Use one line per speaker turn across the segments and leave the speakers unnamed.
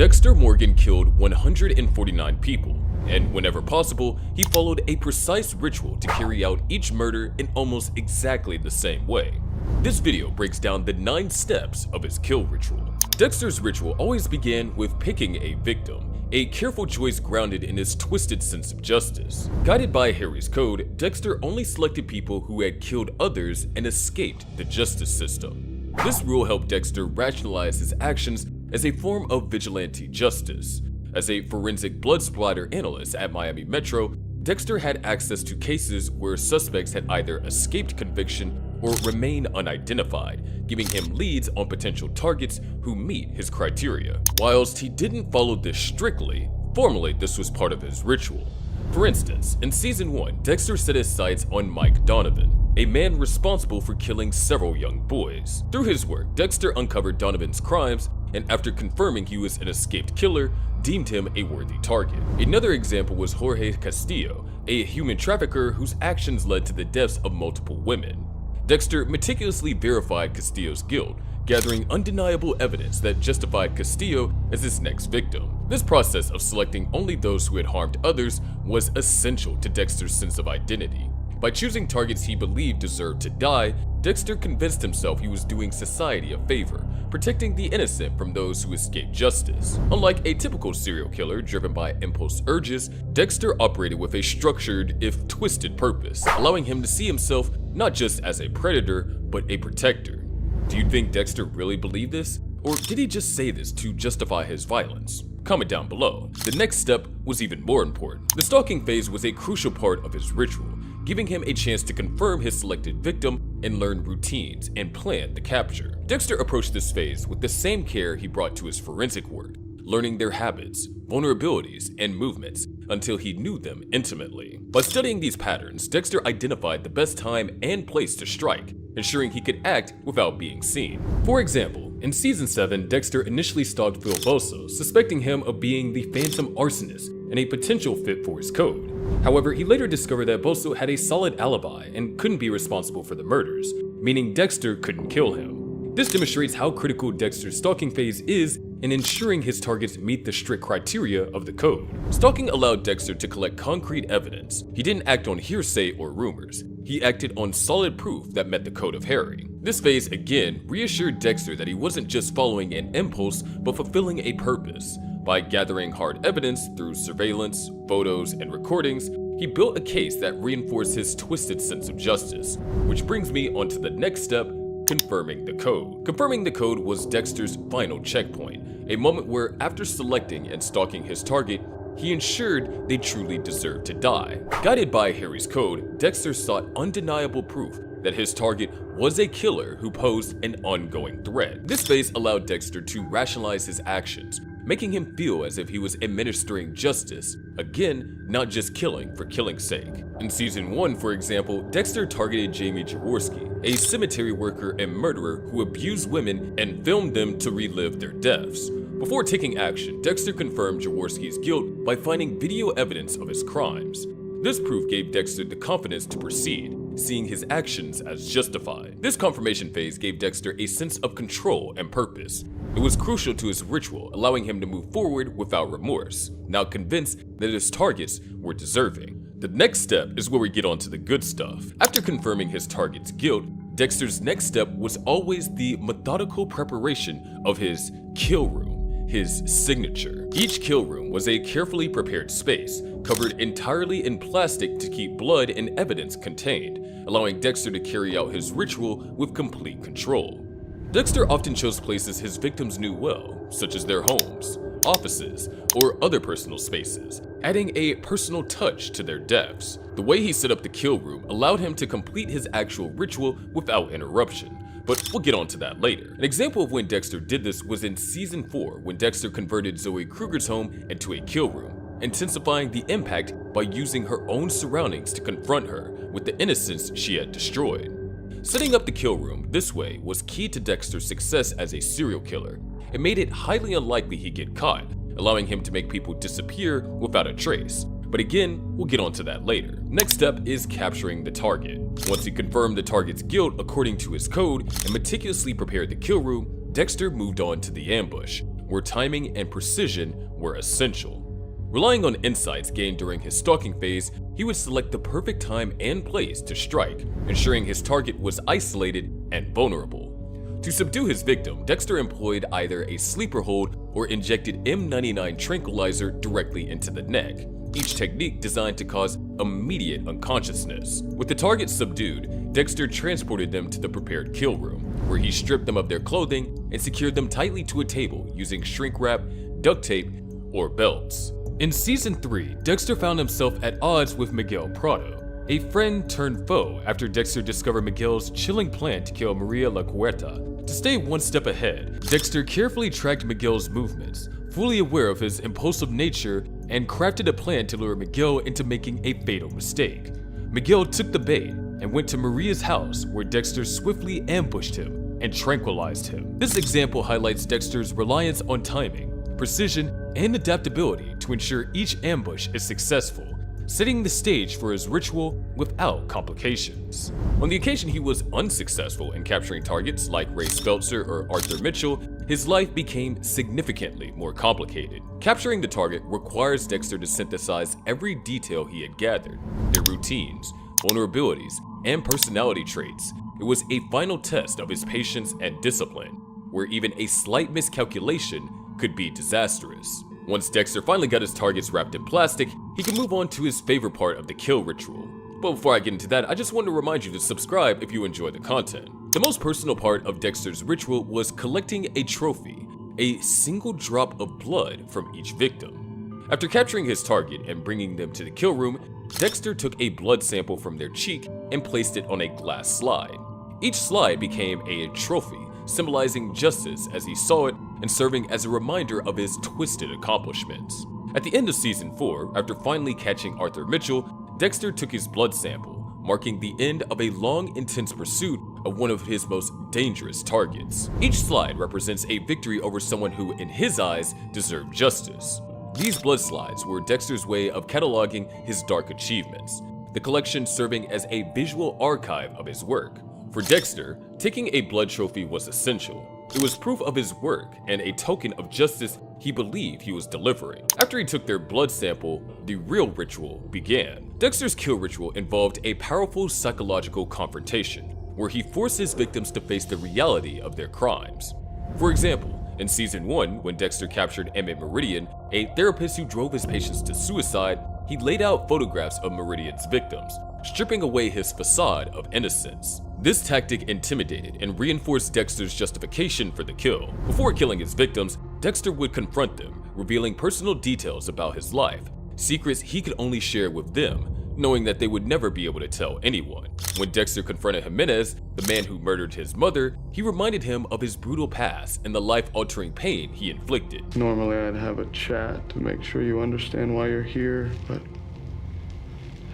Dexter Morgan killed 149 people, and whenever possible, he followed a precise ritual to carry out each murder in almost exactly the same way. This video breaks down the 9 steps of his kill ritual. Dexter's ritual always began with picking a victim, a careful choice grounded in his twisted sense of justice. Guided by Harry's code, Dexter only selected people who had killed others and escaped the justice system. This rule helped Dexter rationalize his actions as a form of vigilante justice. As a forensic blood splatter analyst at Miami Metro, Dexter had access to cases where suspects had either escaped conviction or remain unidentified, giving him leads on potential targets who meet his criteria. Whilst he didn't follow this strictly, formally this was part of his ritual. For instance, in Season 1, Dexter set his sights on Mike Donovan, a man responsible for killing several young boys. Through his work, Dexter uncovered Donovan's crimes, and after confirming he was an escaped killer, deemed him a worthy target. Another example was Jorge Castillo, a human trafficker whose actions led to the deaths of multiple women. Dexter meticulously verified Castillo's guilt, gathering undeniable evidence that justified Castillo as his next victim. This process of selecting only those who had harmed others was essential to Dexter's sense of identity. By choosing targets he believed deserved to die, Dexter convinced himself he was doing society a favor, protecting the innocent from those who escaped justice. Unlike a typical serial killer driven by impulse urges, Dexter operated with a structured, if twisted, purpose, allowing him to see himself not just as a predator, but a protector. Do you think Dexter really believed this? Or did he just say this to justify his violence? Comment down below. The next step was even more important. The stalking phase was a crucial part of his ritual, giving him a chance to confirm his selected victim and learn routines and plan the capture. Dexter approached this phase with the same care he brought to his forensic work, learning their habits, vulnerabilities, and movements until he knew them intimately. By studying these patterns, Dexter identified the best time and place to strike, ensuring he could act without being seen. For example, in Season 7, Dexter initially stalked Phil Bosso, suspecting him of being the phantom arsonist and a potential fit for his code. However, he later discovered that Bosso had a solid alibi and couldn't be responsible for the murders, meaning Dexter couldn't kill him. This demonstrates how critical Dexter's stalking phase is in ensuring his targets meet the strict criteria of the code. Stalking allowed Dexter to collect concrete evidence. He didn't act on hearsay or rumors. He acted on solid proof that met the code of Harry. This phase again reassured Dexter that he wasn't just following an impulse, but fulfilling a purpose. By gathering hard evidence through surveillance, photos, and recordings, he built a case that reinforced his twisted sense of justice. Which brings me onto the next step, confirming the code. Confirming the code was Dexter's final checkpoint, a moment where, after selecting and stalking his target, he ensured they truly deserved to die. Guided by Harry's code, Dexter sought undeniable proof that his target was a killer who posed an ongoing threat. This phase allowed Dexter to rationalize his actions, making him feel as if he was administering justice, again, not just killing for killing's sake. In Season 1, for example, Dexter targeted Jamie Jaworski, a cemetery worker and murderer who abused women and filmed them to relive their deaths. Before taking action, Dexter confirmed Jaworski's guilt by finding video evidence of his crimes. This proof gave Dexter the confidence to proceed, seeing his actions as justified. This confirmation phase gave Dexter a sense of control and purpose. It was crucial to his ritual, allowing him to move forward without remorse, now convinced that his targets were deserving. The next step is where we get onto the good stuff. After confirming his target's guilt, Dexter's next step was always the methodical preparation of his kill room, his signature. Each kill room was a carefully prepared space, covered entirely in plastic to keep blood and evidence contained, allowing Dexter to carry out his ritual with complete control. Dexter often chose places his victims knew well, such as their homes, offices, or other personal spaces, adding a personal touch to their deaths. The way he set up the kill room allowed him to complete his actual ritual without interruption, but we'll get onto that later. An example of when Dexter did this was in Season 4, when Dexter converted Zoe Kruger's home into a kill room, intensifying the impact by using her own surroundings to confront her with the innocence she had destroyed. Setting up the kill room this way was key to Dexter's success as a serial killer. It made it highly unlikely he'd get caught, allowing him to make people disappear without a trace. But again, we'll get onto that later. Next step is capturing the target. Once he confirmed the target's guilt according to his code and meticulously prepared the kill room, Dexter moved on to the ambush. where timing and precision were essential. Relying on insights gained during his stalking phase, he would select the perfect time and place to strike, ensuring his target was isolated and vulnerable. To subdue his victim, Dexter employed either a sleeper hold or injected M99 tranquilizer directly into the neck, each technique designed to cause immediate unconsciousness. With the target subdued, Dexter transported them to the prepared kill room, where he stripped them of their clothing and secured them tightly to a table using shrink wrap, duct tape, or belts. In Season 3, Dexter found himself at odds with Miguel Prado, a friend turned foe after Dexter discovered Miguel's chilling plan to kill Maria La Huerta. To stay one step ahead, Dexter carefully tracked Miguel's movements, fully aware of his impulsive nature, and crafted a plan to lure Miguel into making a fatal mistake. Miguel took the bait and went to Maria's house, where Dexter swiftly ambushed him and tranquilized him. This example highlights Dexter's reliance on timing, precision, and adaptability to ensure each ambush is successful, setting the stage for his ritual without complications. On the occasion he was unsuccessful in capturing targets like Ray Speltzer or Arthur Mitchell, his life became significantly more complicated. Capturing the target requires Dexter to synthesize every detail he had gathered, their routines, vulnerabilities, and personality traits. It was a final test of his patience and discipline, where even a slight miscalculation could be disastrous. Once Dexter finally got his targets wrapped in plastic, he could move on to his favorite part of the kill ritual. But before I get into that, I just want to remind you to subscribe if you enjoy the content. The most personal part of Dexter's ritual was collecting a trophy, a single drop of blood from each victim. After capturing his target and bringing them to the kill room, Dexter took a blood sample from their cheek and placed it on a glass slide. Each slide became a trophy, symbolizing justice as he saw it and serving as a reminder of his twisted accomplishments. At the end of Season 4, after finally catching Arthur Mitchell, Dexter took his blood sample, marking the end of a long, intense pursuit of one of his most dangerous targets. Each slide represents a victory over someone who, in his eyes, deserved justice. These blood slides were Dexter's way of cataloging his dark achievements, the collection serving as a visual archive of his work. For Dexter, taking a blood trophy was essential. It was proof of his work and a token of justice he believed he was delivering. After he took their blood sample, the real ritual began. Dexter's kill ritual involved a powerful psychological confrontation, where he forced his victims to face the reality of their crimes. For example, in Season 1, when Dexter captured Emmett Meridian, a therapist who drove his patients to suicide, he laid out photographs of Meridian's victims, stripping away his facade of innocence. This tactic intimidated and reinforced Dexter's justification for the kill. Before killing his victims, Dexter would confront them, revealing personal details about his life, secrets he could only share with them, knowing that they would never be able to tell anyone. When Dexter confronted Jimenez, the man who murdered his mother, he reminded him of his brutal past and the life-altering pain he inflicted.
Normally I'd have a chat to make sure you understand why you're here, but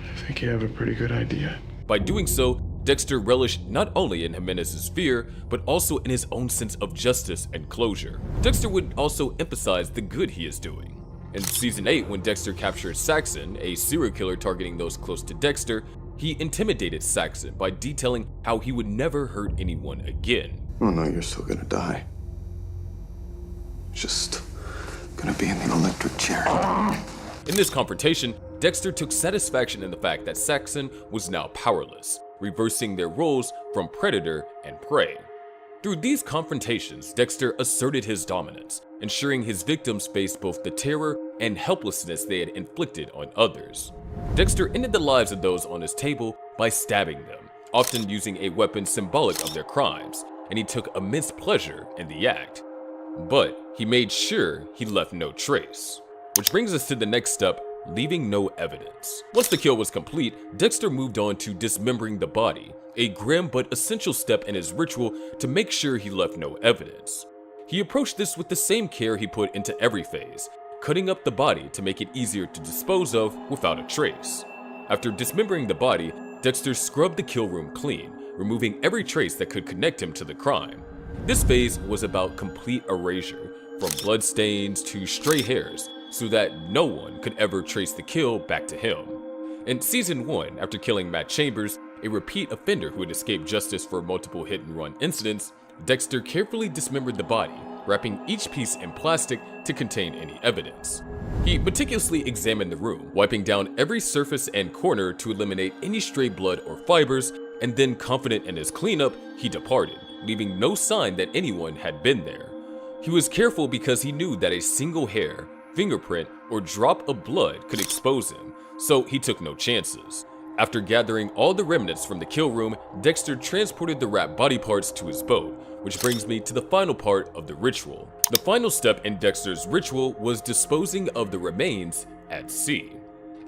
I think you have a pretty good idea.
By doing so, Dexter relished not only in Jimenez's fear, but also in his own sense of justice and closure. Dexter would also emphasize the good he is doing. In Season 8, when Dexter captured Saxon, a serial killer targeting those close to Dexter, he intimidated Saxon by detailing how he would never hurt anyone again.
Oh no, you're still gonna die. Just gonna be in the electric chair.
In this confrontation, Dexter took satisfaction in the fact that Saxon was now powerless, reversing their roles from predator and prey. Through these confrontations, Dexter asserted his dominance, ensuring his victims faced both the terror and helplessness they had inflicted on others. Dexter ended the lives of those on his table by stabbing them, often using a weapon symbolic of their crimes, and he took immense pleasure in the act. But he made sure he left no trace. Which brings us to the next step, leaving no evidence. Once the kill was complete, Dexter moved on to dismembering the body, a grim but essential step in his ritual to make sure he left no evidence. He approached this with the same care he put into every phase, cutting up the body to make it easier to dispose of without a trace. After dismembering the body, Dexter scrubbed the kill room clean, removing every trace that could connect him to the crime. This phase was about complete erasure, from blood stains to stray hairs, so that no one could ever trace the kill back to him. In Season 1, after killing Matt Chambers, a repeat offender who had escaped justice for multiple hit-and-run incidents, Dexter carefully dismembered the body, wrapping each piece in plastic to contain any evidence. He meticulously examined the room, wiping down every surface and corner to eliminate any stray blood or fibers, and then, confident in his cleanup, he departed, leaving no sign that anyone had been there. He was careful because he knew that a single hair, fingerprint, or drop of blood could expose him, so he took no chances. After gathering all the remnants from the kill room, Dexter transported the wrapped body parts to his boat, which brings me to the final part of the ritual. The final step in Dexter's ritual was disposing of the remains at sea.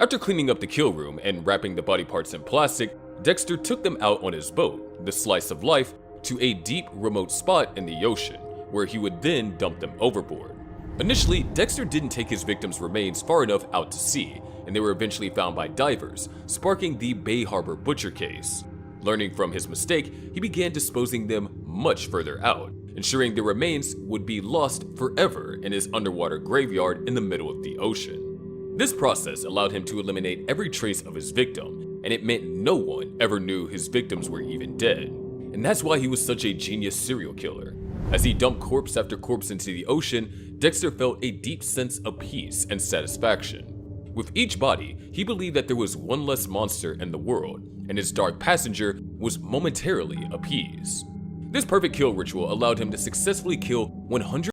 After cleaning up the kill room and wrapping the body parts in plastic, Dexter took them out on his boat, the Slice of Life, to a deep, remote spot in the ocean, where he would then dump them overboard. Initially, Dexter didn't take his victims' remains far enough out to sea, and they were eventually found by divers, sparking the Bay Harbor butcher case. Learning from his mistake, he began disposing them much further out, ensuring the remains would be lost forever in his underwater graveyard in the middle of the ocean. This process allowed him to eliminate every trace of his victim, and it meant no one ever knew his victims were even dead. And that's why he was such a genius serial killer. As he dumped corpse after corpse into the ocean, Dexter felt a deep sense of peace and satisfaction. With each body, he believed that there was one less monster in the world, and his dark passenger was momentarily appeased. This perfect kill ritual allowed him to successfully kill 100